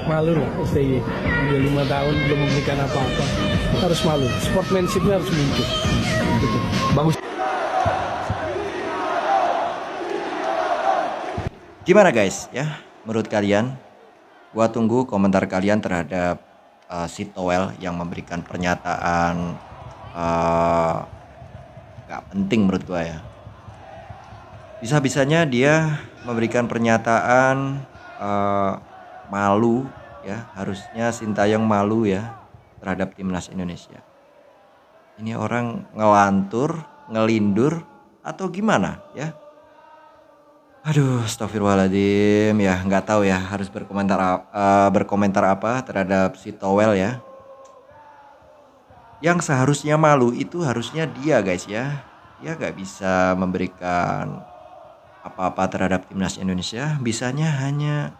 Malu lah STY. Udah 5 tahun belum memberikan apa-apa. Harus malu. Sportsmanship-nya harus muncul. Gitu. Bagus. Gimana guys ya, menurut kalian? Gua tunggu komentar kalian terhadap si Toel yang memberikan pernyataan gak penting menurut gua ya. Bisa-bisanya dia memberikan pernyataan malu ya, harusnya Sintayong malu ya terhadap timnas Indonesia. Ini orang ngelantur, ngelindur atau gimana ya? Aduh, astagfirullahaladzim ya, nggak tahu ya harus berkomentar apa terhadap si Toel ya. Yang seharusnya malu itu harusnya dia guys ya. Dia nggak bisa memberikan apa-apa terhadap timnas Indonesia, bisanya hanya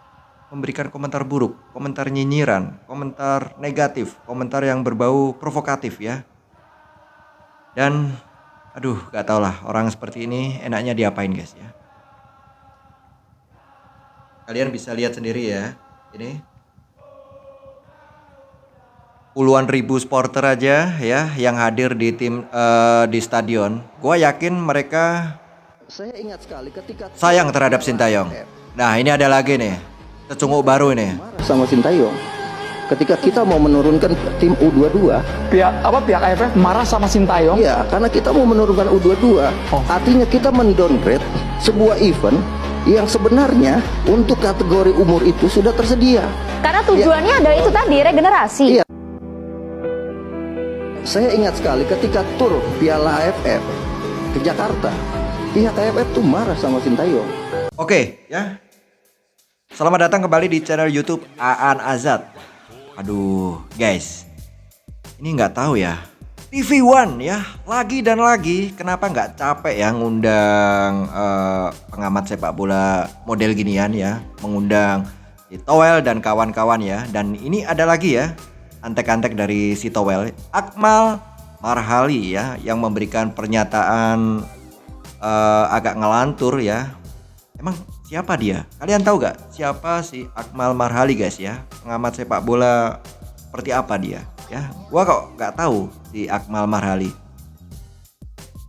memberikan komentar buruk, komentar nyinyiran, komentar negatif, komentar yang berbau provokatif ya. Dan aduh, nggak tau lah orang seperti ini enaknya diapain guys ya. Kalian bisa lihat sendiri ya, ini puluhan ribu supporter aja ya yang hadir di di stadion. Gua yakin mereka sayang terhadap Sintayong. Nah ini ada lagi nih, cecunguk baru ini. Sama Sintayong, ketika kita mau menurunkan tim U22, pihak AFF marah sama Sintayong? iya, karena kita mau menurunkan U22, artinya kita mendowngrade sebuah event yang sebenarnya untuk kategori umur itu sudah tersedia. Karena tujuannya adalah itu tadi, regenerasi. Iya. Saya ingat sekali ketika tur Piala AFF ke Jakarta, pihak AFF tuh marah sama Sintayong. Oke ya, selamat datang kembali di channel YouTube Aan Azad. Aduh guys, ini nggak tahu ya, TV One ya, lagi dan lagi kenapa nggak capek ya ngundang pengamat sepak bola model ginian ya, mengundang si Toel dan kawan-kawan ya. Dan ini ada lagi ya, antek-antek dari si Toel, Akmal Marhali ya, yang memberikan pernyataan agak ngelantur ya. Emang siapa dia? Kalian tahu gak siapa si Akmal Marhali guys ya? Pengamat sepak bola seperti apa dia? Ya, gua kok nggak tahu si Akmal Marhali.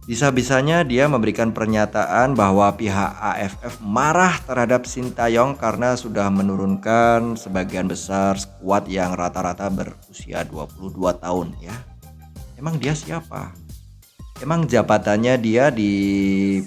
Bisa-bisanya dia memberikan pernyataan bahwa pihak AFF marah terhadap Sintayong karena sudah menurunkan sebagian besar skuad yang rata-rata berusia 22 tahun ya. Emang dia siapa? Emang jabatannya dia di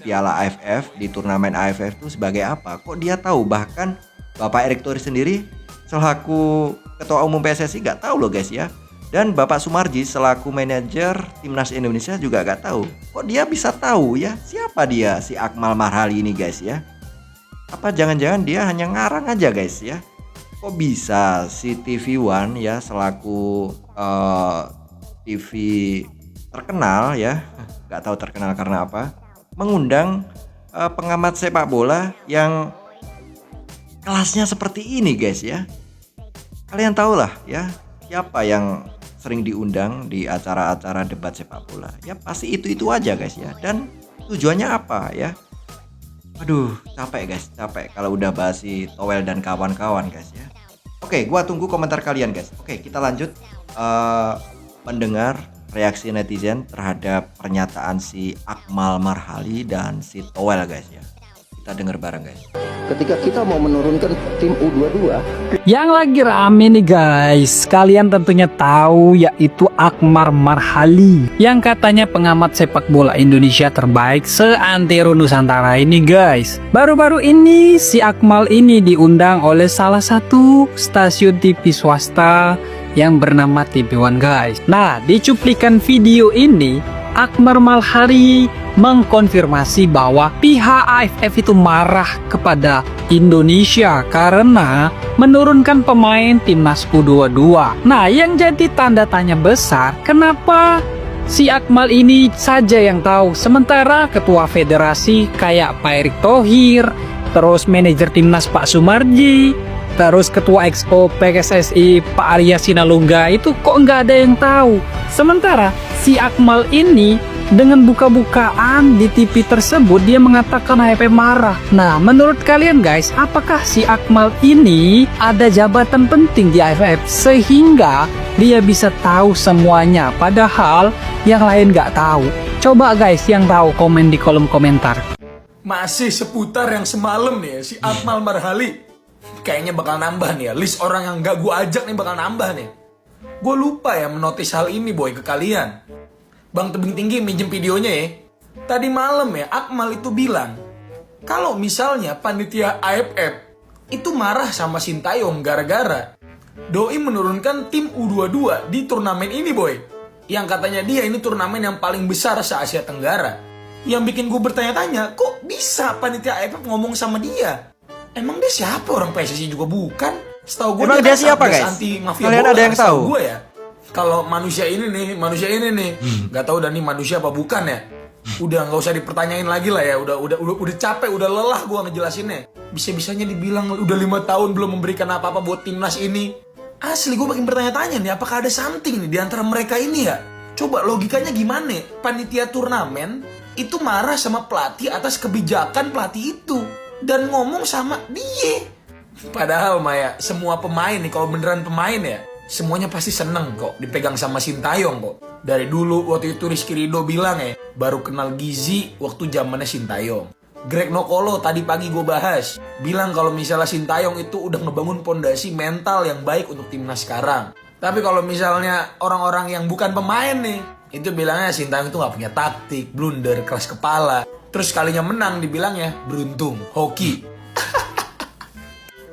Piala AFF, di turnamen AFF itu sebagai apa? Kok dia tahu? Bahkan Bapak Erick Thohir sendiri selaku Ketua Umum PSSI nggak tahu loh guys ya. Dan Bapak Sumarji selaku manajer timnas Indonesia juga gak tahu. Kok dia bisa tahu ya? Siapa dia si Akmal Marhali ini guys ya? Apa jangan-jangan dia hanya ngarang aja guys ya? Kok bisa si TV One ya selaku TV terkenal ya, gak tahu terkenal karena apa, mengundang pengamat sepak bola yang kelasnya seperti ini guys ya? Kalian tahu lah ya, siapa yang sering diundang di acara-acara debat sepak bola? Ya pasti itu aja guys ya. Dan tujuannya apa ya? Aduh capek guys, capek kalau udah bahas si Toel dan kawan-kawan guys ya. Oke, gua tunggu komentar kalian guys. Oke, kita lanjut mendengar reaksi netizen terhadap pernyataan si Akmal Marhali dan si Toel guys ya. Kita denger bareng guys. Ketika kita mau menurunkan tim U22, Yang lagi rame nih guys, kalian tentunya tahu yaitu Akmal Marhali, yang katanya pengamat sepak bola Indonesia terbaik seantero Nusantara ini guys. Baru-baru ini si Akmal ini diundang oleh salah satu stasiun TV swasta yang bernama TV One guys. Nah, di cuplikan video ini Akmal Marhali mengkonfirmasi bahwa pihak AFF itu marah kepada Indonesia karena menurunkan pemain timnas U22. Nah, yang jadi tanda tanya besar, kenapa si Akmal ini saja yang tahu, sementara ketua federasi kayak Pak Erick Thohir, terus manajer timnas Pak Sumarji, terus ketua EXCO PSSI Pak Arya Sinalungga itu kok nggak ada yang tahu. Sementara si Akmal ini Dengan buka-bukaan di TV tersebut dia mengatakan AFF marah. Nah, menurut kalian guys, apakah si Akmal ini ada jabatan penting di AFF sehingga dia bisa tahu semuanya padahal yang lain nggak tahu? Coba guys yang tahu komen di kolom komentar. Masih seputar yang semalam nih ya, si Akmal Marhali. Kayaknya bakal nambah nih ya, list orang yang gak gue ajak nih bakal nambah nih. Gue lupa ya menotis hal ini boy ke kalian. Bang Tebing Tinggi minjem videonya ya. Tadi malam ya Akmal itu bilang kalau misalnya panitia AFF itu marah sama Sintayong gara-gara Doi menurunkan tim U22 di turnamen ini boy. Yang katanya dia ini turnamen yang paling besar se-Asia Tenggara. Yang bikin gue bertanya-tanya, kok bisa panitia AFF ngomong sama dia? Emang dia siapa? Orang PSSI juga bukan. Setahu gue Emang dia siapa guys? Anti mafia Kalian bola, ada yang tahu? Gue ya. Kalau manusia ini nih, nggak tahu dah nih manusia apa bukan ya. Udah nggak usah dipertanyain lagi lah ya. Udah capek, udah lelah gue ngejelasinnya. Bisa-bisanya dibilang udah 5 tahun belum memberikan apa-apa buat timnas ini. Asli gue makin bertanya-tanya nih, apakah ada something nih di antara mereka ini ya? Coba logikanya gimana? Panitia turnamen itu marah sama pelatih atas kebijakan pelatih itu dan ngomong sama dia. Padahal Maya, semua pemain nih kalau beneran pemain ya, semuanya pasti seneng kok dipegang sama Sintayong kok. Dari dulu waktu itu Rizky Ridho bilang ya, baru kenal Gizi waktu zamannya Sintayong. Greg Nokolo tadi pagi gue bahas, bilang kalau misalnya Sintayong itu udah ngebangun pondasi mental yang baik untuk timnas sekarang. Tapi kalau misalnya orang-orang yang bukan pemain nih, itu bilangnya Sintayong itu gak punya taktik, blunder, keras kepala. Terus kalinya menang dibilangnya beruntung, hoki.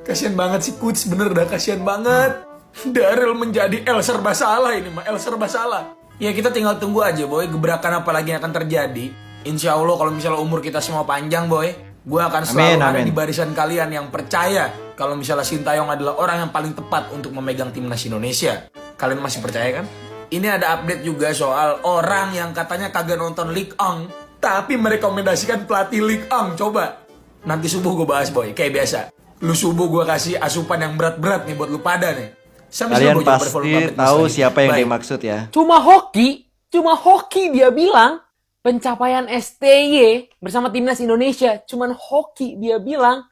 Kasian banget sih Coach, bener dah kasian banget. Daryl menjadi El serba salah ini mah, El serba salah. Ya kita tinggal tunggu aja boy, gebrakan apa lagi yang akan terjadi. Insya Allah kalau misalnya umur kita semua panjang boy, gue akan selalu ada di barisan kalian yang percaya kalau misalnya Sintayong adalah orang yang paling tepat untuk memegang timnas Indonesia. Kalian masih percaya kan? Ini ada update juga soal orang yang katanya kagak nonton Ligue 1 tapi merekomendasikan pelatih Ligue 1. Coba nanti subuh gue bahas boy, kayak biasa. Lu subuh gue kasih asupan yang berat-berat nih buat lu pada nih. Kalian pasti tahu siapa yang dimaksud ya. Cuma hoki dia bilang pencapaian STY bersama timnas Indonesia. Cuman hoki dia bilang.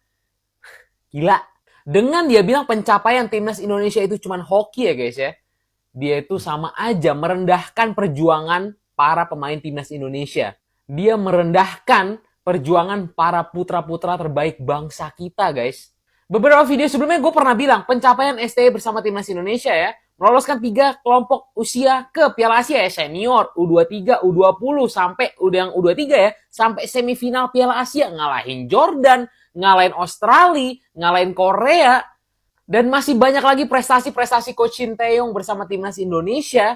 Gila. Dengan dia bilang pencapaian timnas Indonesia itu cuman hoki ya guys ya. Dia itu sama aja merendahkan perjuangan para pemain timnas Indonesia. Dia merendahkan perjuangan para putra-putra terbaik bangsa kita guys. Beberapa video sebelumnya gue pernah bilang pencapaian STY bersama timnas Indonesia ya, meloloskan 3 kelompok usia ke Piala Asia ya, senior, U23, U20 sampai udah yang U23 ya, sampai semifinal Piala Asia, ngalahin Jordan, ngalahin Australia, ngalahin Korea, dan masih banyak lagi prestasi-prestasi Coach Sintayong bersama timnas Indonesia.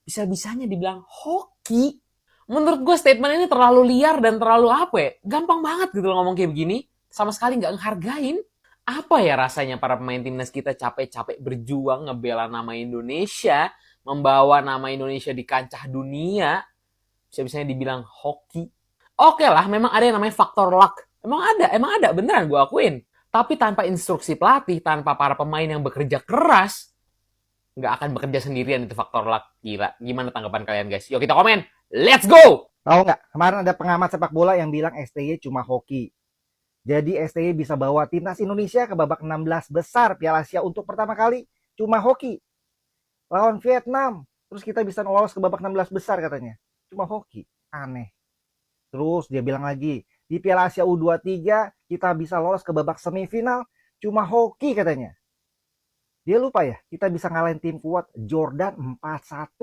Bisa-bisanya dibilang hoki. Menurut gue statement ini terlalu liar dan terlalu apa ya, gampang banget gitu loh ngomong kayak begini, sama sekali nggak ngehargain. Apa ya rasanya para pemain timnas kita capek-capek berjuang ngebela nama Indonesia, membawa nama Indonesia di kancah dunia, bisa-bisanya dibilang hoki. Oke lah, memang ada yang namanya faktor luck. Emang ada, beneran gue akuin. Tapi tanpa instruksi pelatih, tanpa para pemain yang bekerja keras, nggak akan bekerja sendirian itu faktor luck. Gila, gimana tanggapan kalian guys? Yuk kita komen, let's go! Tahu nggak, kemarin ada pengamat sepak bola yang bilang STY cuma hoki. Jadi STY bisa bawa timnas Indonesia ke babak 16 besar Piala Asia untuk pertama kali cuma hoki. Lawan Vietnam. Terus kita bisa lolos ke babak 16 besar katanya. Cuma hoki. Aneh. Terus dia bilang lagi, di Piala Asia U23 kita bisa lolos ke babak semifinal cuma hoki katanya. Dia lupa ya, kita bisa ngalahin tim kuat Jordan 4-1.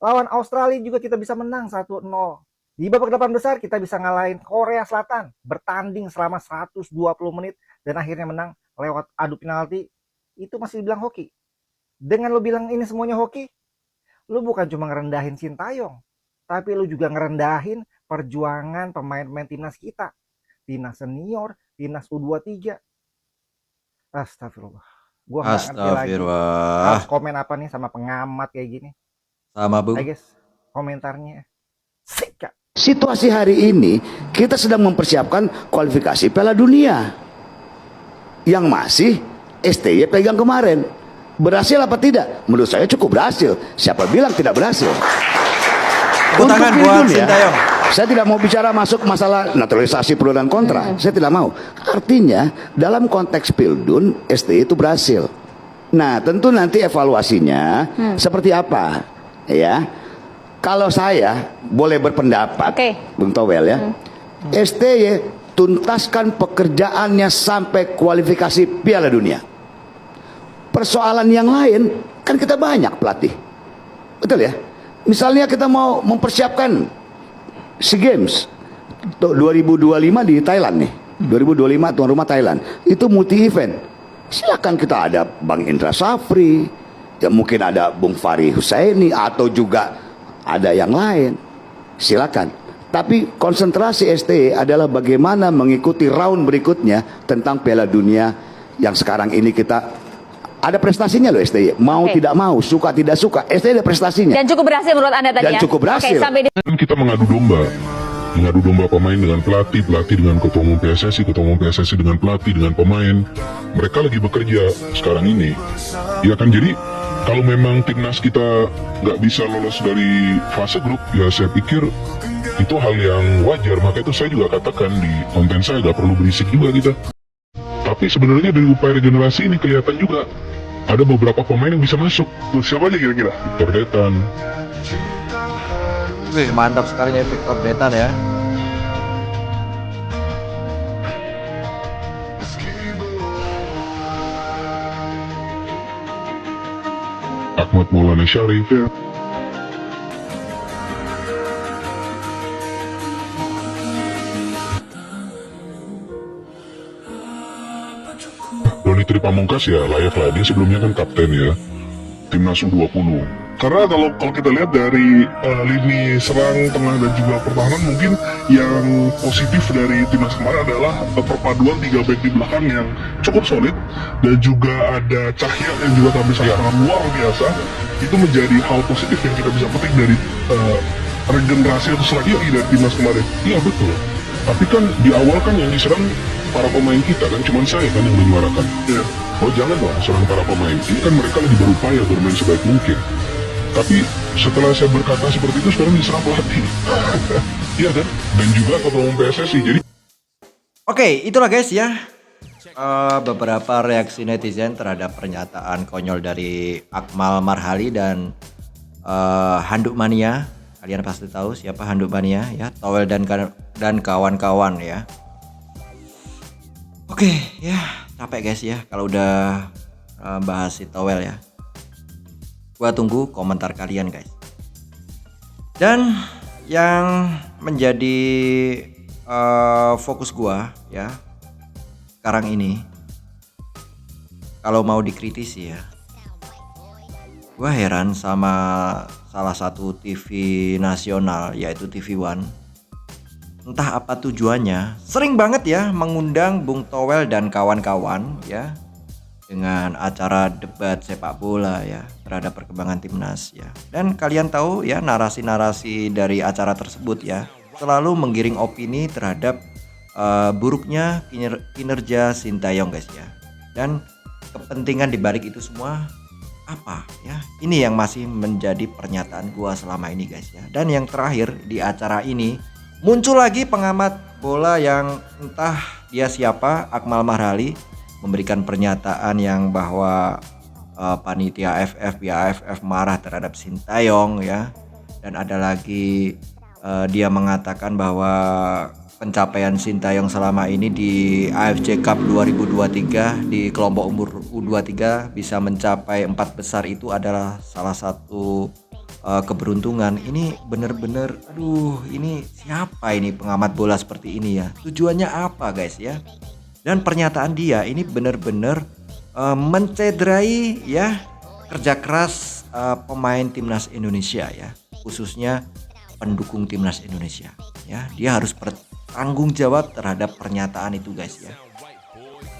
Lawan Australia juga kita bisa menang 1-0. Di babak 8 besar kita bisa ngalahin Korea Selatan, bertanding selama 120 menit dan akhirnya menang lewat adu penalti. Itu masih dibilang hoki. Dengan lo bilang ini semuanya hoki, lo bukan cuma ngerendahin Sintayong, tapi lo juga ngerendahin perjuangan pemain-pemain timnas kita. Timnas senior, timnas U23. Astagfirullah. Gua nggak ngerti lagi harus komen apa nih sama pengamat kayak gini. Sama Bu. Guys, komentarnya sikat. Situasi hari ini kita sedang mempersiapkan kualifikasi Piala Dunia yang masih STY pegang kemarin. Berhasil apa tidak? Menurut saya cukup berhasil. Siapa bilang tidak berhasil? Tepuk tangan Untuk buat Pildun ya, Sintayong. saya tidak mau bicara masuk masalah naturalisasi pro dan kontra. Saya tidak mau. Artinya dalam konteks Pildun, STY itu berhasil. Nah, tentu nanti evaluasinya seperti apa, ya. Kalau saya boleh berpendapat, Bung Towel ya, STY tuntaskan pekerjaannya sampai kualifikasi Piala Dunia. Persoalan yang lain kan kita banyak pelatih, betul ya. Misalnya kita mau mempersiapkan SEA Games 2025 di Thailand nih, 2025 tuan rumah Thailand, itu multi event. Silakan kita ada Bang Indra Safri, ya mungkin ada Bung Fahri Husaini atau juga ada yang lain. Silakan. Tapi konsentrasi STY adalah bagaimana mengikuti round berikutnya tentang Piala Dunia yang sekarang ini kita ada prestasinya loh STY. Mau tidak mau, suka tidak suka, STY ada prestasinya. Dan cukup berhasil menurut Anda tadi Dan ya? cukup berhasil. Sampai di... Kita mengadu domba pemain dengan pelatih dengan ketua umum PSSI dengan pelatih, dengan pemain. Mereka lagi bekerja sekarang ini. Ya kan, jadi kalau memang timnas kita nggak bisa lolos dari fase grup, ya saya pikir itu hal yang wajar. Maka itu saya juga katakan di konten saya, nggak perlu berisik juga kita. Tapi sebenarnya dari upaya regenerasi ini kelihatan juga ada beberapa pemain yang bisa masuk. Tuh, siapa aja kira-kira? Victor Detan. Wih, mantap sekali nih Victor Detan ya. Ahmad Maulana Syarif ya. Doni Tri Pamungkas ya layak lah, dia sebelumnya kan kapten ya Timnas U20. Karena kalau kita lihat dari lini serang, tengah dan juga pertahanan, mungkin yang positif dari timnas kemarin adalah perpaduan 3 back di belakang yang cukup solid, dan juga ada Cahya yang juga tampil sangat luar biasa. Itu menjadi hal positif yang kita bisa petik dari regenerasi atau strategi dari timnas kemarin. Iya betul. Tapi kan di awal kan yang diserang para pemain kita kan, cuma saya kan yang menyuarakan. Ya. Oh jangan dong serang para pemain. Ini kan mereka lagi berupaya bermain sebaik mungkin. Tapi setelah saya berkata seperti itu, sekarang diserang pelatih. Iya kan? Dan juga ketua umum PSSI. Jadi Oke, itulah guys ya beberapa reaksi netizen terhadap pernyataan konyol dari Akmal Marhali dan Handuk Mania. Kalian pasti tahu siapa Handuk Mania ya, Towel dan kawan-kawan ya. Oke ya, capek guys ya kalau udah bahas si Towel ya. Gua tunggu komentar kalian guys. Dan yang menjadi fokus gua ya sekarang ini, kalau mau dikritisi ya, gua heran sama salah satu TV nasional yaitu TV One. Entah apa tujuannya, sering banget ya mengundang Bung Towel dan kawan-kawan ya dengan acara debat sepak bola ya terhadap perkembangan timnas ya. Dan kalian tahu ya, narasi-narasi dari acara tersebut ya selalu menggiring opini terhadap buruknya kinerja Sintayong guys ya. Dan kepentingan dibalik itu semua apa ya? Ini yang masih menjadi pernyataan gua selama ini guys ya. Dan yang terakhir di acara ini muncul lagi pengamat bola yang entah dia siapa, Akmal Marhali, memberikan pernyataan yang bahwa panitia AFF, ya AFF marah terhadap Sintayong ya. Dan ada lagi dia mengatakan bahwa pencapaian Sintayong selama ini di AFC Cup 2023 di kelompok umur U23 bisa mencapai 4 besar itu adalah salah satu keberuntungan. Ini bener-bener aduh, ini siapa ini pengamat bola seperti ini ya? Tujuannya apa guys ya? Dan pernyataan dia ini benar-benar mencederai ya kerja keras pemain timnas Indonesia ya, khususnya pendukung timnas Indonesia ya. Dia harus bertanggung jawab terhadap pernyataan itu guys ya.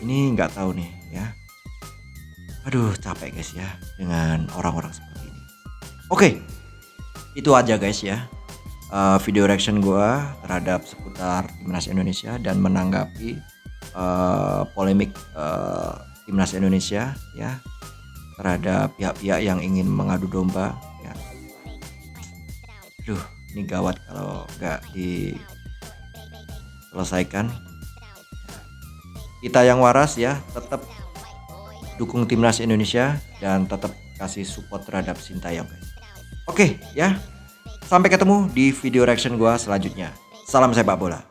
Ini nggak tahu nih ya. Aduh capek guys ya dengan orang-orang seperti ini. Oke, itu aja guys ya video reaction gua terhadap seputar timnas Indonesia dan menanggapi polemik timnas Indonesia ya terhadap pihak-pihak yang ingin mengadu domba ya. Aduh Ini gawat kalau nggak diselesaikan. Kita yang waras ya, tetap dukung timnas Indonesia dan tetap kasih support terhadap Sintayong guys. Oke ya, sampai ketemu di video reaction gua selanjutnya. Salam sepak bola.